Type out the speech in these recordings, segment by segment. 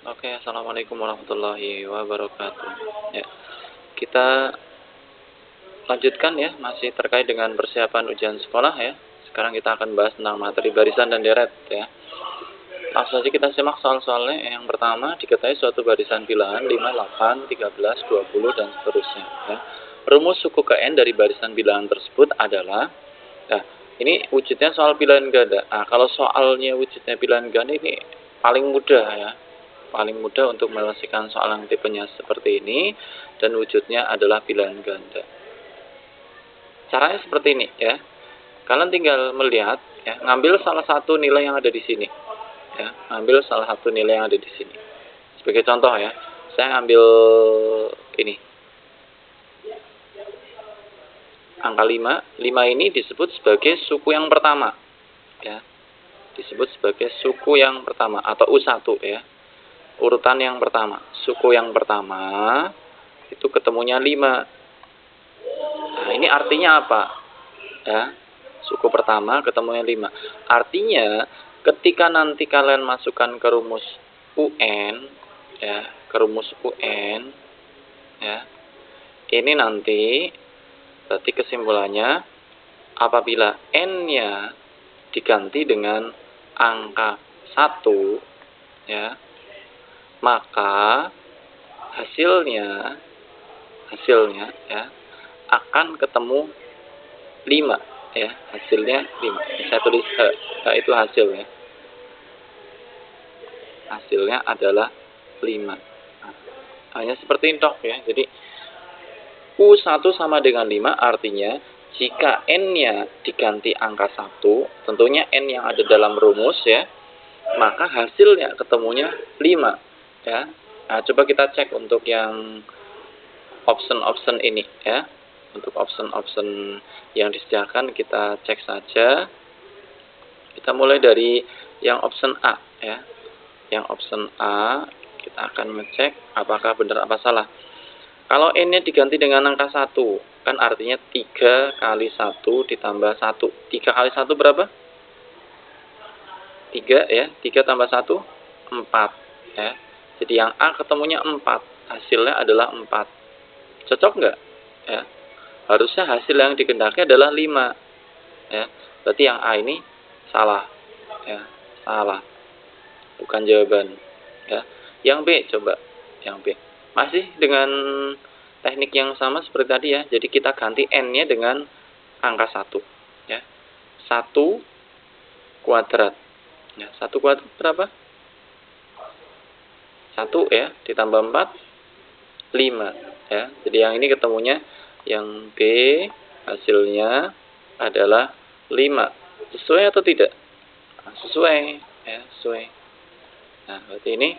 Oke, assalamualaikum warahmatullahi wabarakatuh. Ya, kita lanjutkan ya, masih terkait dengan persiapan ujian sekolah ya. Sekarang kita akan bahas tentang materi barisan dan deret ya. Langsung saja kita simak soal-soalnya. Yang pertama, diketahui suatu barisan bilangan 5, 8, 13, 20, dan seterusnya ya. Rumus suku ke N dari barisan bilangan tersebut adalah, nah, ini wujudnya soal pilihan ganda. Nah, kalau soalnya wujudnya pilihan ganda ini paling mudah ya. Paling mudah untuk menyelesaikan soal yang tipenya seperti ini dan wujudnya adalah pilihan ganda. Caranya seperti ini ya. Kalian tinggal melihat ya, ngambil salah satu nilai yang ada di sini. Ya, ambil salah satu nilai yang ada di sini. Sebagai contoh ya, saya ambil ini. Angka 5. 5 ini disebut sebagai suku yang pertama. Ya. Disebut sebagai suku yang pertama atau U1 ya. Urutan yang pertama. Suku yang pertama itu ketemunya 5. Nah, ini artinya apa? Ya. Suku pertama ketemunya 5. Artinya ketika nanti kalian masukkan ke rumus UN ya, ke rumus UN ya. Ini nanti berarti kesimpulannya apabila N-nya diganti dengan angka 1 ya, maka hasilnya ya akan ketemu 5 ya, hasilnya 5. Saya tulis itu hasilnya. Hasilnya adalah 5. Nah, hanya seperti itu ya. Jadi U1 sama dengan 5 artinya jika N-nya diganti angka 1, tentunya N yang ada dalam rumus ya, maka hasilnya ketemunya 5 ya. Nah, coba kita cek untuk yang option ini ya. Untuk option yang disediakan kita cek saja. Kita mulai dari yang option A ya. Yang option A kita akan ngecek apakah benar apa salah. Kalau N-nya diganti dengan angka 1, kan artinya 3 kali 1 ditambah 1. 3 kali 1 berapa? 3 ya. 3 tambah 1, 4 ya. Jadi yang A ketemunya 4. Hasilnya adalah 4. Cocok nggak? Ya. Harusnya hasil yang dikehendaki adalah 5. Ya. Berarti yang A ini salah. Ya. Salah. Bukan jawaban. Ya. Yang B coba. Yang B. Masih dengan teknik yang sama seperti tadi ya. Jadi kita ganti N-nya dengan angka 1 ya. 1 kuadrat. Ya, 1 kuadrat berapa? 1 ya, ditambah 4 5 ya. Jadi yang ini ketemunya yang B hasilnya adalah 5. Sesuai atau tidak? Nah, sesuai ya, sesuai. Nah, berarti ini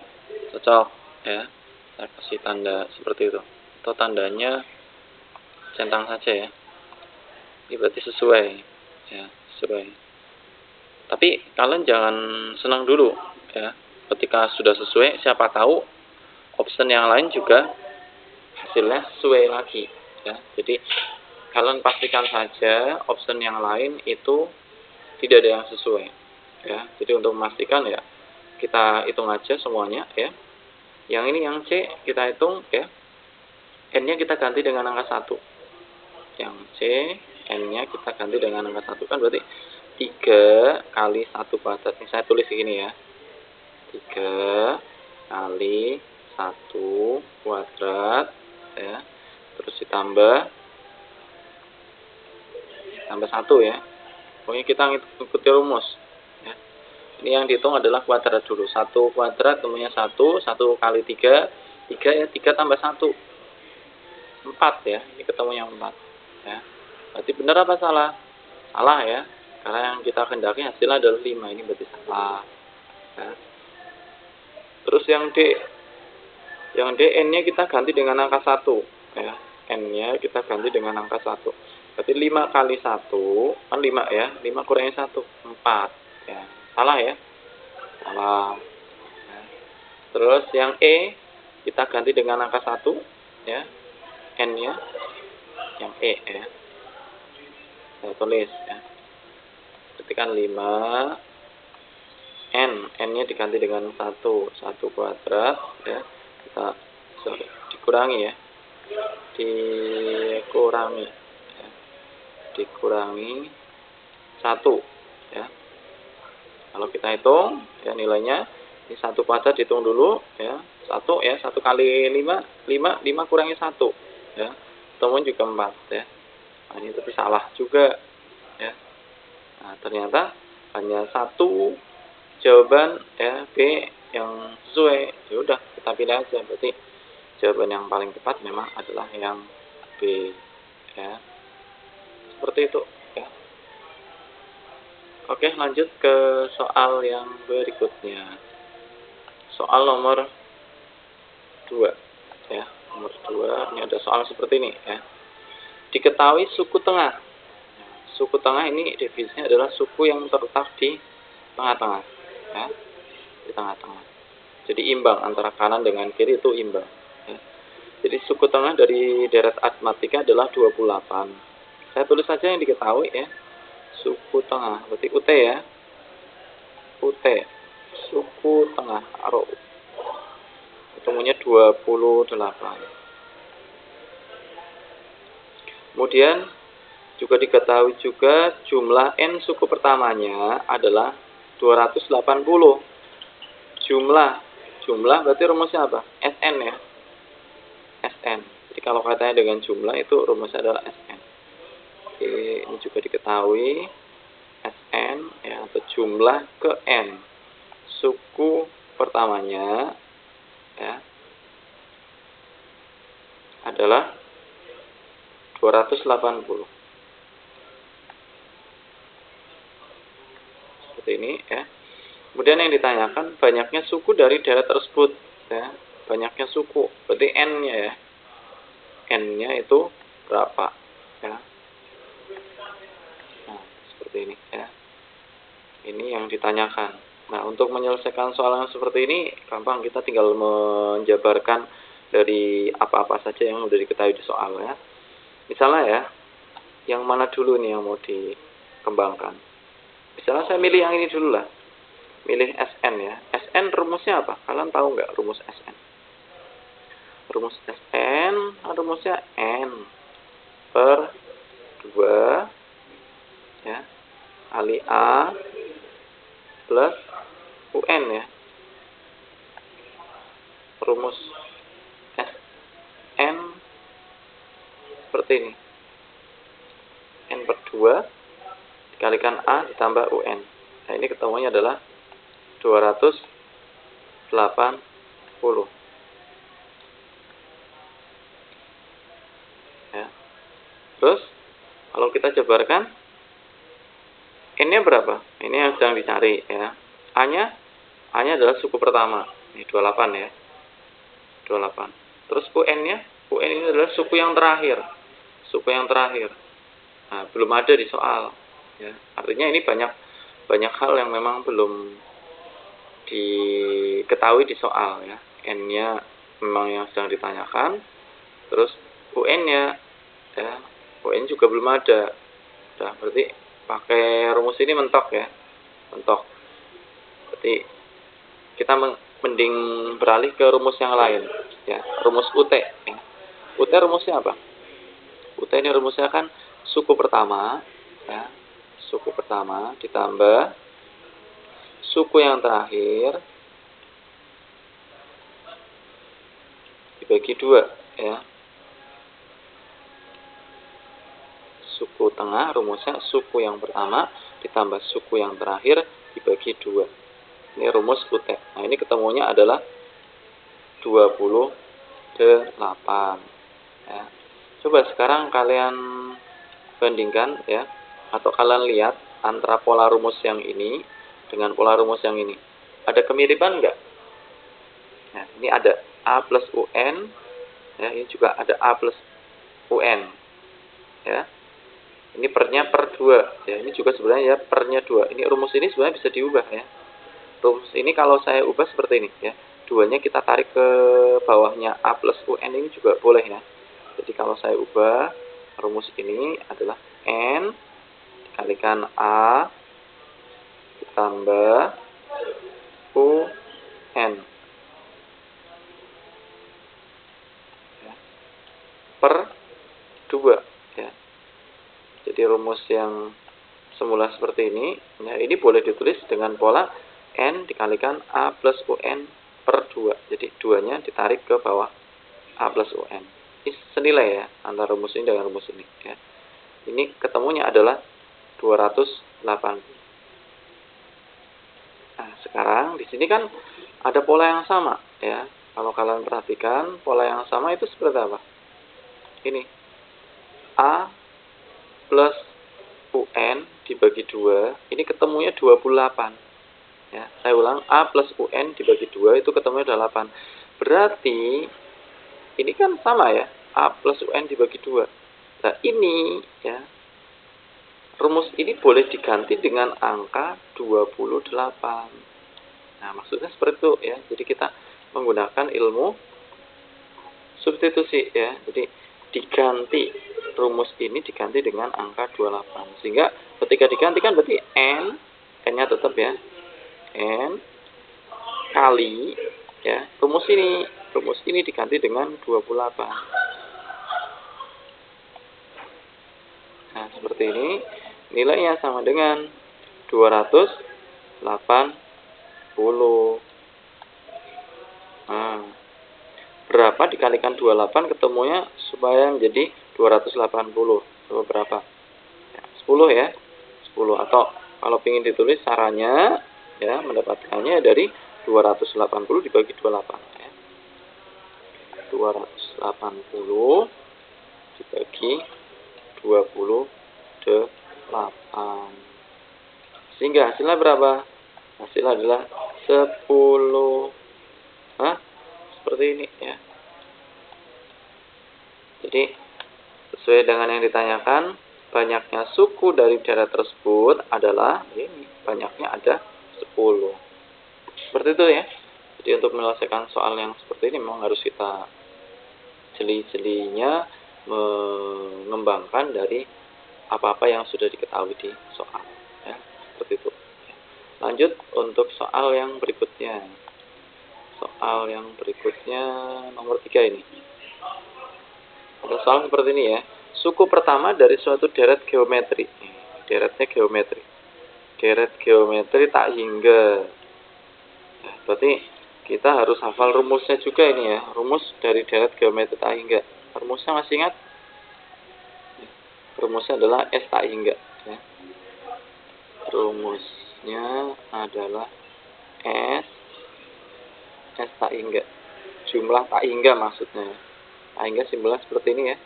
cocok ya. Saya kasih tanda seperti itu. Atau tandanya centang saja ya. Ini berarti sesuai ya, sesuai. Tapi kalian jangan senang dulu ya. Ketika sudah sesuai, siapa tahu option yang lain juga hasilnya sesuai lagi ya. Jadi kalian pastikan saja option yang lain itu tidak ada yang sesuai ya. Jadi untuk memastikan ya, kita hitung aja semuanya ya. Yang ini yang C kita hitung ya. N-nya kita ganti dengan angka 1. Yang C, N-nya kita ganti dengan angka 1. Kan berarti 3 kali 1 kuadrat. Ini saya tulis segini ya. 3 kali 1 kuadrat ya. Terus ditambah 1 ya. Pokoknya kita ikuti rumus ya. Ini yang dihitung adalah kuadrat dulu. 1 kuadrat temunya 1 kali 3 ya, 3 tambah 1 4 ya. Ini ketemunya 4 ya. Berarti benar apa salah? Salah ya. Karena yang kita kehendaki hasilnya adalah 5. Ini berarti salah ya. Terus yang D. Yang D, N-nya kita ganti dengan angka 1 ya. N-nya kita ganti dengan angka 1. Berarti 5 kali 1 kan 5 ya. 5 kurangi 1 4 ya. Salah ya. Salah ya. Terus yang E kita ganti dengan angka 1 ya. N-nya yang E ya. Saya tulis ya. Ketikkan 5 n-nya diganti dengan 1 kuadrat ya. Kita dikurangi ya. Dikurangi ya. Dikurangi 1 ya. Kalau kita hitung ya nilainya ini 1 kuadrat hitung dulu ya. 1 ya, 1 kali 5 kurangi 1 ya. Temuan juga 4 ya. Nah, ini tapi salah juga ya. Nah, ternyata hanya 1 jawaban ya B yang sesuai. Ya udah, kita pilih aja. Berarti jawaban yang paling tepat memang adalah yang B ya. Seperti itu ya. Oke, lanjut ke soal yang berikutnya. Soal nomor 2 ya. Nomor 2 ini ada soal seperti ini ya. Diketahui suku tengah. Suku tengah ini definisinya adalah suku yang terletak di tengah-tengah ya. Di tengah-tengah. Jadi imbang antara kanan dengan kiri itu imbang ya. Jadi suku tengah dari deret aritmatika adalah 28. Saya tulis saja yang diketahui ya. Suku tengah, berarti UT ya. UT, suku tengah, arrow. Ketemunya 28. Kemudian juga diketahui juga jumlah N suku pertamanya adalah 280. Jumlah berarti rumusnya apa? Sn ya. Sn. Jadi kalau katanya dengan jumlah itu rumusnya adalah Sn. Oke, ini juga diketahui Sn ya, atau jumlah ke N suku pertamanya ya adalah 280. Seperti ini ya. Kemudian yang ditanyakan banyaknya suku dari deret tersebut ya. Banyaknya suku, berarti N-nya ya. N-nya itu berapa ya. Nah, seperti ini ya. Ini yang ditanyakan. Nah, untuk menyelesaikan soal yang seperti ini gampang, kita tinggal menjabarkan dari apa-apa saja yang sudah diketahui di soal ya. Misalnya ya, yang mana dulu nih yang mau dikembangkan. Misalnya saya milih yang ini dulu lah. Milih Sn ya. Sn rumusnya apa? Kalian tahu nggak rumus Sn? Rumus Sn rumusnya N per 2 ya kali A plus UN ya. Rumus Sn seperti ini. N per 2 dikalikan A ditambah UN. Nah, ini ketemuannya adalah 280 ya. Terus kalau kita jabarkan N-nya berapa? Ini yang sedang dicari ya. A-nya adalah suku pertama. Ini 28 ya. 28. Terus UN-nya? UN ini adalah suku yang terakhir. Suku yang terakhir. Nah, belum ada di soal ya. Artinya ini banyak hal yang memang belum diketahui di soal ya. N-nya memang yang sedang ditanyakan. Terus UN-nya ya, UN juga belum ada. Nah, berarti pakai rumus ini mentok ya. Mentok. Berarti kita mending beralih ke rumus yang lain ya. Rumus UT ya. UT rumusnya apa? UT ini rumusnya kan suku pertama ya. Suku pertama ditambah suku yang terakhir dibagi 2 ya. Suku tengah rumusnya suku yang pertama ditambah suku yang terakhir dibagi 2. Ini rumus UT. Nah, ini ketemunya adalah 28 ya. Coba sekarang kalian bandingkan ya, atau kalian lihat antara pola rumus yang ini dengan pola rumus yang ini. Ada kemiripan enggak? Nah, ini ada A plus UN ya, ini juga ada A plus UN ya. Ini pernya per 2 ya. Ini juga sebenarnya ya pernya 2. Ini rumus ini sebenarnya bisa diubah ya. Rumus ini kalau saya ubah seperti ini ya. 2-nya kita tarik ke bawahnya A plus UN ini juga boleh ya. Jadi kalau saya ubah rumus ini adalah N dikalikan A ditambah UN ya, per 2 ya. Jadi rumus yang semula seperti ini, ya, ini boleh ditulis dengan pola N dikalikan A plus UN per 2. Jadi 2-nya ditarik ke bawah A plus UN. Ini senilai ya, antara rumus ini dengan rumus ini ya. Ini ketemunya adalah 280. Nah, sekarang di sini kan ada pola yang sama ya. Kalau kalian perhatikan, pola yang sama itu seperti apa? Ini A plus UN dibagi 2, ini ketemunya 28. Ya, saya ulang, A plus UN dibagi 2 itu ketemunya 8. Berarti ini kan sama ya, A plus UN dibagi 2. Nah, ini ya, rumus ini boleh diganti dengan angka 28. Nah, maksudnya seperti itu ya. Jadi kita menggunakan ilmu substitusi ya. Jadi diganti, rumus ini diganti dengan angka 28. Sehingga ketika digantikan berarti N-nya tetap ya. N kali ya, rumus ini diganti dengan 28. Nah, seperti ini. Nilainya sama dengan 280. Nah, berapa dikalikan 28 ketemunya supaya menjadi 280. Coba berapa? Ya, 10 ya. 10, atau kalau ingin ditulis caranya ya, mendapatkannya dari 280 dibagi 28 ya. 280 dibagi 28. Sehingga hasilnya berapa? Hasilnya adalah 10. Nah, seperti ini ya. Jadi sesuai dengan yang ditanyakan, banyaknya suku dari daerah tersebut adalah ini, banyaknya ada 10. Seperti itu ya. Jadi untuk menyelesaikan soal yang seperti ini memang harus kita jeli-jelinya mengembangkan dari apa-apa yang sudah diketahui di soal ya. Seperti itu. Lanjut untuk soal yang berikutnya. Soal yang berikutnya nomor 3 ini. Ada soal seperti ini ya. Suku pertama dari suatu deret geometri. Deretnya geometri. Deret geometri tak hingga. Nah, berarti kita harus hafal rumusnya juga ini ya. Rumus dari deret geometri tak hingga. Rumusnya masih ingat? Rumusnya adalah S tak hingga ya. Rumusnya adalah S tak hingga. Jumlah tak hingga maksudnya. Tak hingga simbolnya seperti ini ya.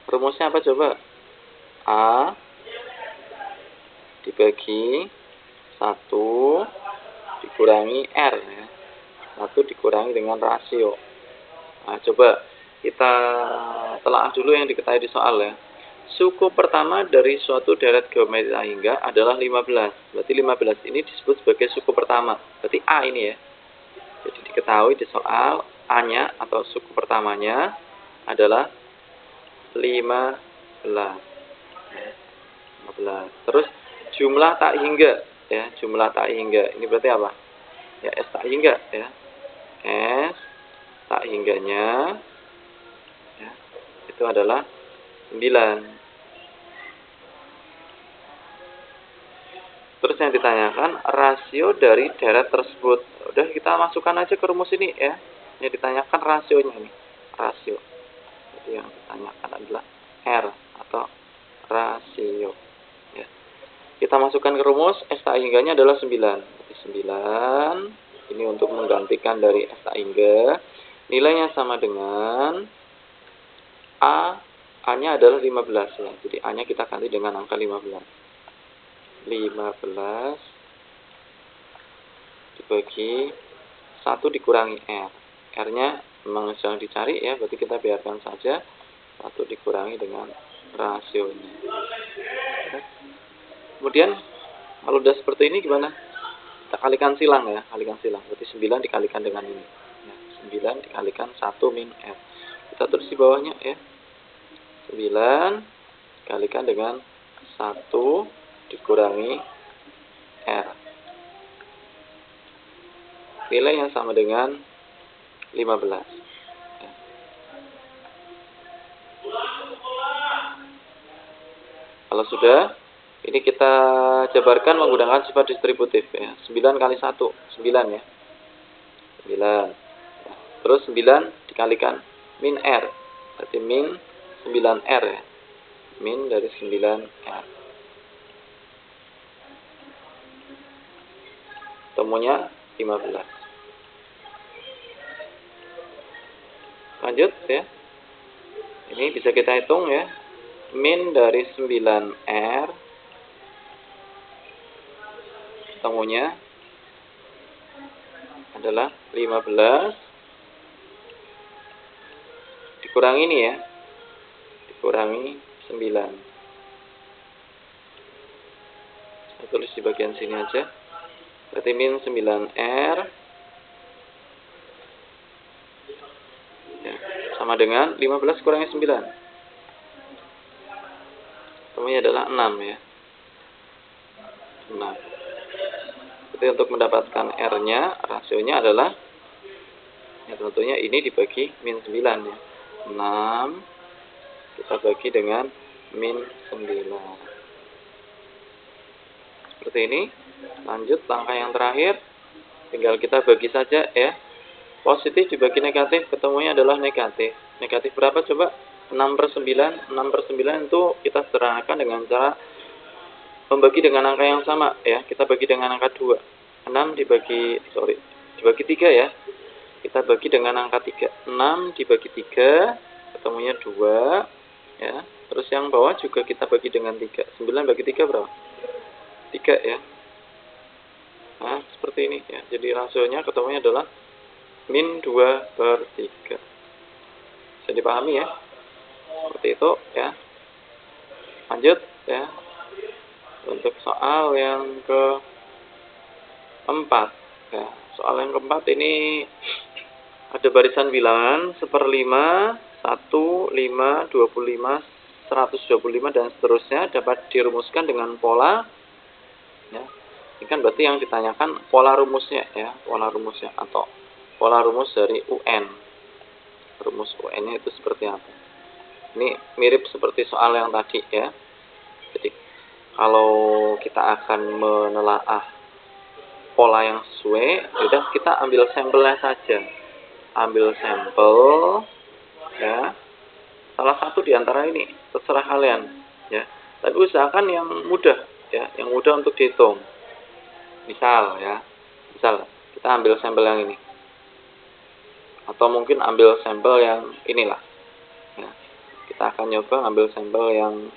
Rumusnya apa coba? A dibagi 1 dikurangi R ya. 1 dikurangi dengan rasio. Nah, coba kita telah dulu yang diketahui di soal ya. Suku pertama dari suatu deret geometri tak hingga adalah 15. Berarti 15 ini disebut sebagai suku pertama. Berarti A ini ya. Jadi diketahui di soal A-nya atau suku pertamanya adalah 15. 15. Terus jumlah tak hingga ya, jumlah tak hingga. Ini berarti apa? Ya S tak hingga ya. S tak hingganya ya, itu adalah 9. Terus yang ditanyakan rasio dari deret tersebut. Udah kita masukkan aja ke rumus ini ya. Yang ditanyakan rasionya ini. Rasio. Jadi yang ditanyakan adalah R atau rasio. Ya. Kita masukkan ke rumus S tak hingganya adalah 9. Jadi 9 ini untuk menggantikan dari S tak hingga. Nilainya sama dengan A-nya adalah 15 ya. Jadi A-nya kita ganti dengan angka 15. 15 dibagi 1 dikurangi R. R-nya memang sedang dicari ya, berarti kita biarkan saja 1 dikurangi dengan rasionya. Kemudian kalau udah seperti ini gimana? Kita kalikan silang ya, kalikan silang. Berarti 9 dikalikan dengan ini. Ya, 9 dikalikan 1 min R. Kita tulis di bawahnya ya. 9 dikalikan dengan 1 dikurangi R. nilai yang sama dengan 15. Kalau sudah, ini kita jabarkan menggunakan sifat distributif ya. 9 kali 1, 9 ya. 9. Terus 9 dikalikan min R. Berarti min 9R ya. Min dari 9R. Temunya 15. Lanjut ya. Ini bisa kita hitung ya. Min dari 9R temunya adalah 15 dikurangi ini ya. Dikurangi 9. Saya tulis di bagian sini aja. Berarti min 9R ya, sama dengan 15 kurangi 9. Temunya adalah 6 ya. 6. Jadi untuk mendapatkan R-nya, rasionya adalah ya tentunya ini dibagi min 9 ya. 6 kita bagi dengan min 9. Seperti ini. Lanjut langkah yang terakhir. Tinggal kita bagi saja ya. Positif dibagi negatif, ketemunya adalah negatif. Negatif berapa coba? 6/9. 6/9 itu kita sederhanakan dengan cara membagi dengan angka yang sama ya. Kita bagi dengan angka 2. 6 dibagi 3 ya. Kita bagi dengan angka 3. 6 dibagi 3 ketemunya 2 ya. Terus yang bawah juga kita bagi dengan 3. 9 bagi 3 berapa? 3 ya. Nah, seperti ini ya. Jadi rasionya ketemunya adalah min 2/3. Bisa dipahami ya? Seperti itu ya. Lanjut ya. Untuk soal yang keempat ya. Soal yang keempat ini ada barisan bilangan 1/5, 1, 5, 25, 125 dan seterusnya dapat dirumuskan dengan pola ya. Ini kan berarti yang ditanyakan pola rumusnya ya, pola rumusnya atau pola rumus dari UN. Rumus UN-nya itu seperti apa? Ini mirip seperti soal yang tadi ya. Jadi kalau kita akan menelaah pola yang sesuai, sudah kita ambil sampelnya saja. Ambil sampel ya. Salah satu di antara ini, terserah kalian ya. Tapi usahakan yang mudah ya, yang mudah untuk dihitung. Misal kita ambil sampel yang ini. Atau mungkin ambil sampel yang inilah. Ya. Kita akan nyoba ambil sampel yang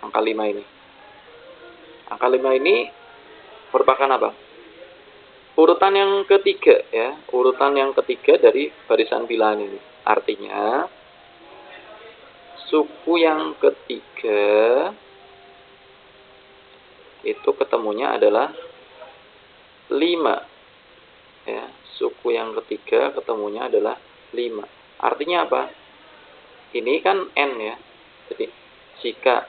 angka 5 ini. Angka 5 ini merupakan apa? Urutan yang ketiga ya, urutan yang ketiga dari barisan bilangan ini. Artinya suku yang ketiga itu ketemunya adalah 5. Ya, suku yang ketiga ketemunya adalah 5. Artinya apa? Ini kan N ya. Jadi jika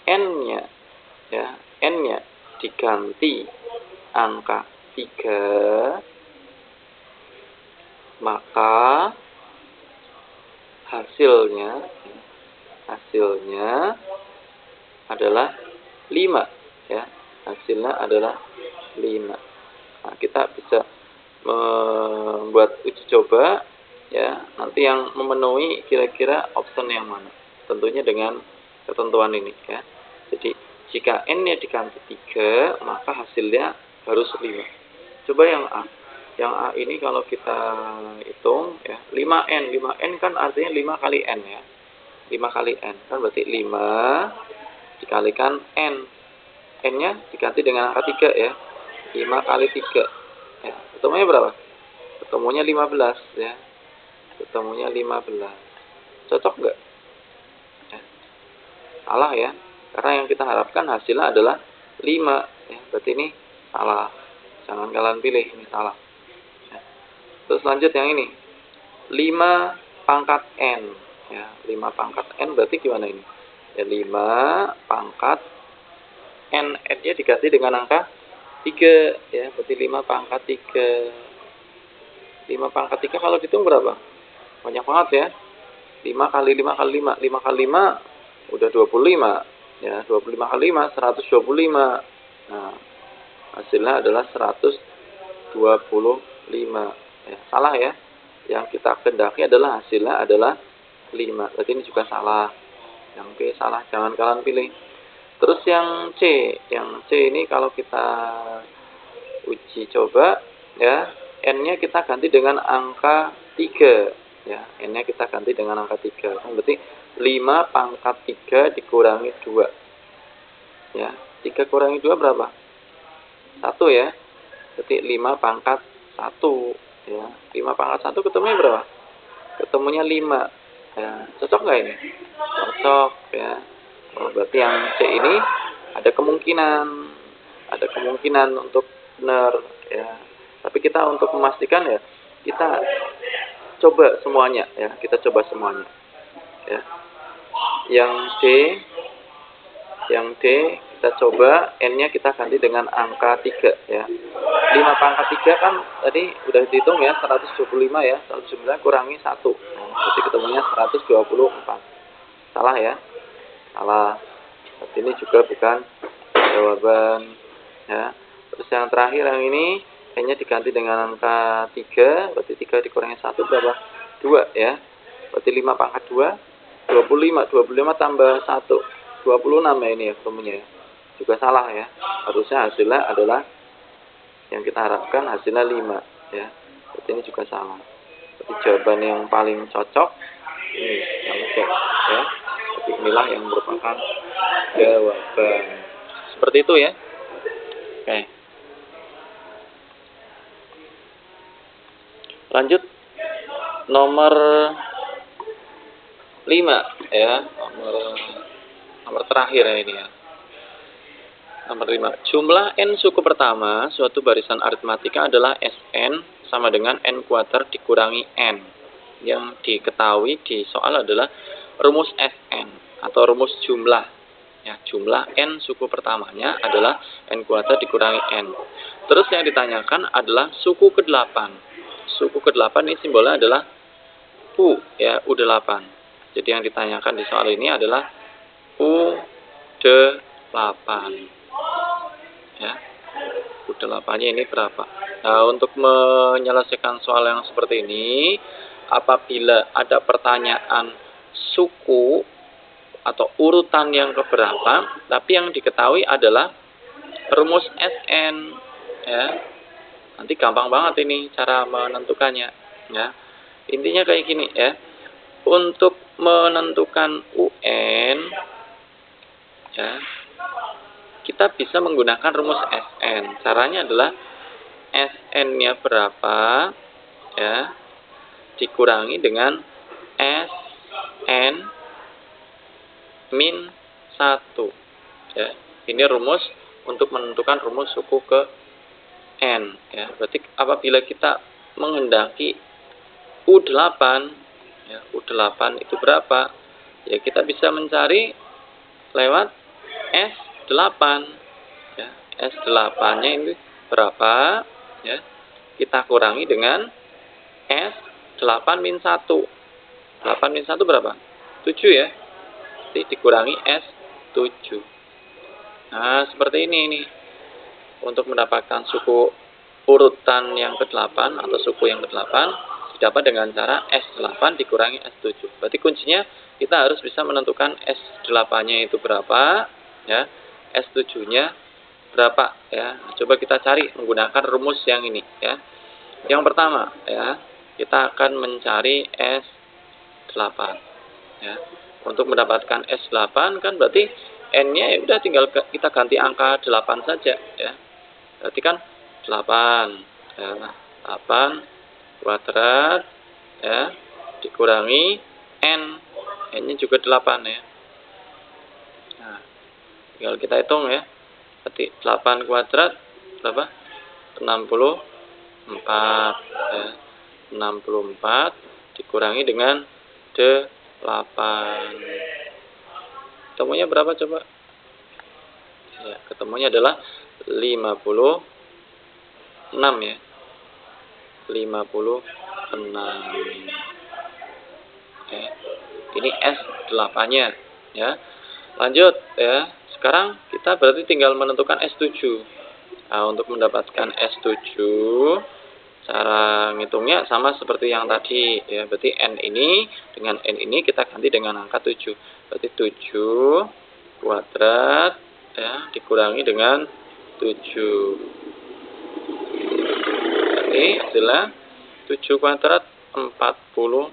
N-nya ya, N-nya diganti angka 3, maka hasilnya adalah 5 ya. Hasilnya adalah 5. Nah, kita bisa membuat uji coba ya, nanti yang memenuhi kira-kira option yang mana. Tentunya dengan ketentuan ini ya. Jadi jika N-nya diganti 3, maka hasilnya harus 5. Coba yang A. Yang A ini kalau kita hitung ya, 5N. 5N kan artinya 5 kali N ya. 5 kali N kan berarti 5 dikalikan N. N-nya diganti dengan angka 3 ya. 5 kali 3. Ya, ketemunya berapa? Ketemunya 15 ya. Ketemunya 15. Cocok enggak? Ya. Salah ya. Karena yang kita harapkan hasilnya adalah 5 ya. Berarti ini salah. Jangan kalian pilih, ini salah. Ya. Terus lanjut yang ini. 5 pangkat N ya. 5 pangkat N berarti gimana ini? Ya 5 pangkat N-nya diganti dengan angka 3 ya. Berarti 5 pangkat 3. 5 pangkat 3 kalau dihitung berapa? Banyak banget ya. 5 kali 5 kali 5. 5 kali 5 udah 25. Ya, 25 kali 5 125. Nah, hasilnya adalah 125. Ya, salah ya. Yang kita kendaki adalah hasilnya adalah 5. Berarti ini juga salah. Yang B salah, jangan kalian pilih. Terus yang C ini kalau kita uji coba ya, N-nya kita ganti dengan angka 3 ya, N-nya kita ganti dengan angka 3. Berarti 5 pangkat 3 dikurangi 2 ya. 3 kurangi 2 berapa? 1 ya. Berarti 5 pangkat 1 ya. 5 pangkat 1 ketemunya berapa? Ketemunya 5 ya. Cocok nggak ini? Cocok ya. Oh, berarti yang C ini ada kemungkinan untuk benar ya. Tapi kita untuk memastikan ya, kita coba semuanya ya, kita coba semuanya ya. Yang D kita coba, N-nya kita ganti dengan angka 3 ya. 5 pangkat 3 kan tadi udah dihitung ya, 125 ya. 125 kurangi 1. Nah, berarti ketemunya 124. Salah ya. Salah. Berarti ini juga bukan jawaban ya. Terus yang terakhir yang ini N-nya diganti dengan angka 3, berarti 3 dikurangi 1 berapa? 2 ya. Berarti 5 pangkat 2 25 tambah 1 26 ya ini ya ketemunya ya. Juga salah ya. Harusnya hasilnya adalah yang kita harapkan hasilnya 5 ya. Berarti ini juga salah. Berarti jawaban yang paling cocok ini yang C ya. Berarti inilah yang merupakan jawaban. Seperti itu ya. Oke. Lanjut nomor 5 ya. Nomor terakhir ya ini ya. Nomor 5. Jumlah n suku pertama suatu barisan aritmatika adalah Sn sama dengan n kuadrat dikurangi n. Yang diketahui di soal adalah rumus Sn atau rumus jumlah. Ya, jumlah n suku pertamanya adalah n kuadrat dikurangi n. Terus yang ditanyakan adalah suku ke-8. Suku ke-8 ini simbolnya adalah U ya, U8. Jadi yang ditanyakan di soal ini adalah U8. Ya, U8-nya ini berapa? Nah, untuk menyelesaikan soal yang seperti ini, apabila ada pertanyaan suku atau urutan yang keberapa, tapi yang diketahui adalah rumus Sn, ya. Nanti gampang banget ini cara menentukannya, ya. Intinya kayak gini ya. Untuk menentukan UN, ya, kita bisa menggunakan rumus Sn. Caranya adalah Sn-nya berapa ya, dikurangi dengan Sn min 1 ya. Ini rumus untuk menentukan rumus suku ke N ya. Berarti apabila kita menghendaki U8 ya, U8 itu berapa? Ya kita bisa mencari lewat S8 ya. S8-nya ini berapa ya, kita kurangi dengan S8 min 1. 8 min 1 berapa? 7 ya. Jadi dikurangi S7. Nah seperti ini. Untuk mendapatkan suku urutan yang ke-8 atau suku yang ke-8 didapat dengan cara S8 dikurangi S7. Berarti kuncinya kita harus bisa menentukan S8-nya itu berapa ya, S7-nya berapa ya. Coba kita cari menggunakan rumus yang ini ya. Yang pertama ya, kita akan mencari S8 ya. Untuk mendapatkan S8 kan berarti N-nya ya udah tinggal kita ganti angka 8 saja ya. Berarti kan 8 ya, 8 kuadrat ya dikurangi N. N-nya juga 8 ya. Nah, tinggal kita hitung ya. Berarti 8 kuadrat berapa? 64 ya. 64 dikurangi dengan 8. Ketemunya berapa coba? Ya, ketemunya adalah 56 ya. Ya. Ini S8-nya ya. Lanjut ya. Sekarang kita berarti tinggal menentukan S7. Nah, untuk mendapatkan S7, cara ngitungnya sama seperti yang tadi ya. Berarti N ini dengan N ini kita ganti dengan angka 7. Berarti 7 kuadrat ya dikurangi dengan 7. Berarti hasilnya 7 kuadrat 49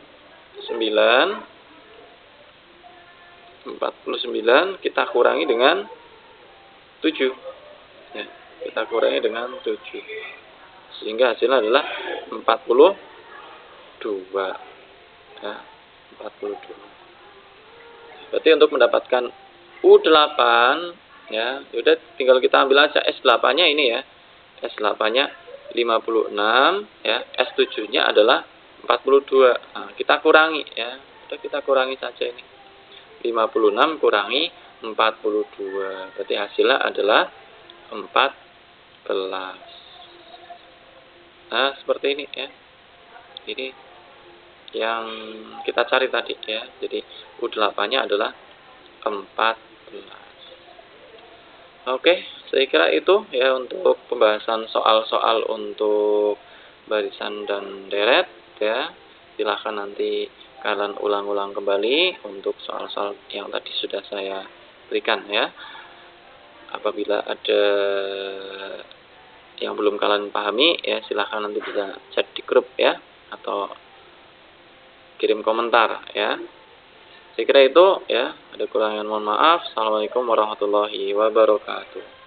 kita kurangi dengan 7 ya, kita kurangi dengan 7 sehingga hasilnya adalah 42 ya, 42. Berarti untuk mendapatkan U8 ya, udah tinggal kita ambil aja S8-nya ini ya. S8-nya 56 ya, S7-nya adalah 42. Nah, kita kurangi ya. Udah kita kurangi saja ini. 56 kurangi 42. Berarti hasilnya adalah 14. Nah, seperti ini ya. Ini yang kita cari tadi ya. Jadi U8-nya adalah 14. Oke, saya kira itu ya untuk pembahasan soal-soal untuk barisan dan deret ya. Silahkan nanti kalian ulang-ulang kembali untuk soal-soal yang tadi sudah saya berikan ya. Apabila ada yang belum kalian pahami ya, silahkan nanti bisa chat di grup ya, atau kirim komentar ya. Saya kira itu ya, ada kurangan mohon maaf. Assalamualaikum warahmatullahi wabarakatuh.